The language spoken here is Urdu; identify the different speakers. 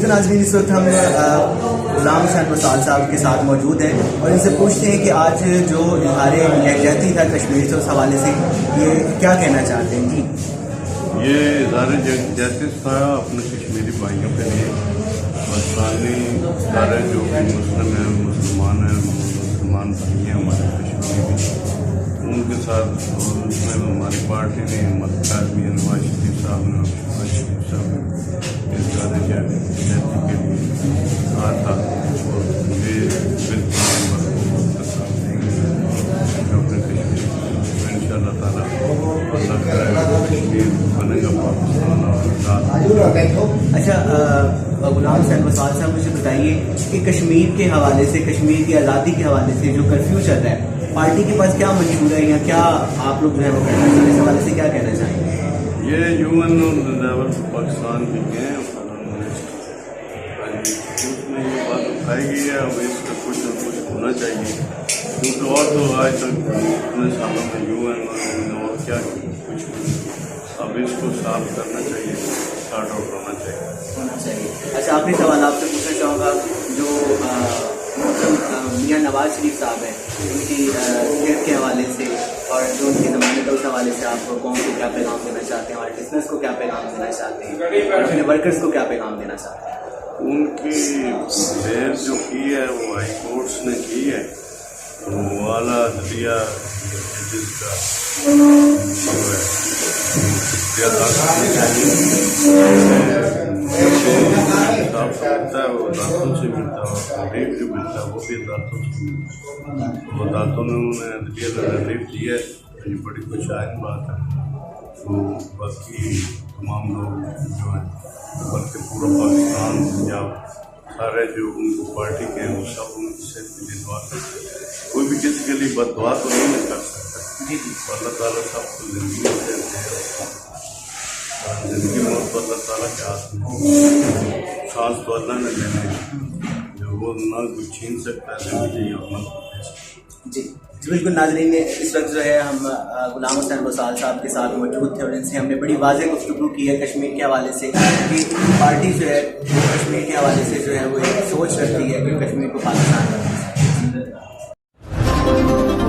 Speaker 1: تو ناظرین اس وقت ہم غلام حسین وصال صاحب کے ساتھ موجود ہیں اور ان سے پوچھتے ہیں کہ آج جو اظہار یکجہتی تھا کشمیر سے اس حوالے سے یہ کیا کہنا چاہتے ہیں؟ جی
Speaker 2: یہ اظہار یکجہتی تھا اپنے کشمیری بھائیوں کے لیے، پاکستانی ادارے جو کہ مسلم ہیں، مسلمان بھائی ہیں ہمارے کشمیری، ان کے ساتھ اس میں ہماری پارٹی نے متقاضی نواز شریف صاحب نے شریف صاحب نے اظہار یکجہتی کے لیے کہا تھا اور یہ بالکل کے ساتھ دیں گے جو اپنے کشمیر میں ان شاء اللہ تعالیٰ اللہ کرے کشمیر بنے گا پاکستان اور
Speaker 1: اچھا غلام حسین وصال صاحب مجھے بتائیے کہ کشمیر کے حوالے سے، کشمیر کی آزادی کے حوالے سے جو کرفیو چل رہا ہے، پارٹی کے پاس کیا منشور ہے یا کیا آپ لوگ جو ہے وہ کرنا چاہیں، اس حوالے سے کیا کہنا چاہیں گے؟
Speaker 2: یہ UN لیول پاکستان کے ہیں اس میں یہ بات اٹھائی گئی ہے، اب اس کا کچھ نہ کچھ ہونا چاہیے کیونکہ اور تو آج تک اتنے سالوں میں UN اور کیا کچھ اب اس کو صاف کرنا چاہیے، اسٹارٹ آؤٹ ہونا چاہیے۔
Speaker 1: اچھا آخری سوال آپ سے پوچھنا چاہوں گا، جو میاں نواز شریف صاحب ہیں ان کی ڈیتھ کے حوالے سے اور جو ان کی ضمانت ہے اس حوالے سے آپ کو قوم کو کیا پیغام دینا چاہتے ہیں اور بزنس کو کیا پیغام دینا چاہتے ہیں اور اپنے ورکرز کو کیا پیغام دینا چاہتے ہیں؟
Speaker 2: ان کی بحث جو کی ہے وہ ہائی کورٹس نے کی ہے، وہ اعلیٰ عدلیہ ججز کا جو ہے اختیارات کرنے چاہیے، ملتا ہے وہ عدالتوں سے ملتا ہے، ریٹ جو ملتا ہے وہ بھی عدالتوں سے ملتا ہے، وہ عدالتوں نے انہیں عدلیہ کا ریٹ دیا ہے، یہ بڑی خوشائن بات ہے۔ تو باقی تمام لوگ جو ہیں بلکہ پورا پاکستان پنجاب سارے جو ان کو پارٹی کے ہیں وہ سب ان کی صحت کے لیے دعا کرتے ہیں، کوئی بھی کسی کے لیے بد دعا تو نہیں کر سکتا، اللہ تعالیٰ سب کو زندگی دیتے ہیں، زندگی موت تو اللہ تعالیٰ کے ہاتھ میں، سانس تو اللہ نے دینے جو وہ نہ کوئی چھین سکتا ہے زندگی اور نہ کوئی دے سکتا۔
Speaker 1: جی بالکل ناظرین، اس وقت جو ہے ہم غلام حسین وصال صاحب کے ساتھ موجود تھے اور ان سے ہم نے بڑی واضح گفتگو کی ہے کشمیر کے حوالے سے کہ پارٹی جو ہے کشمیر کے حوالے سے جو ہے وہ ایک سوچ رکھتی ہے کہ کشمیر کو پاکستان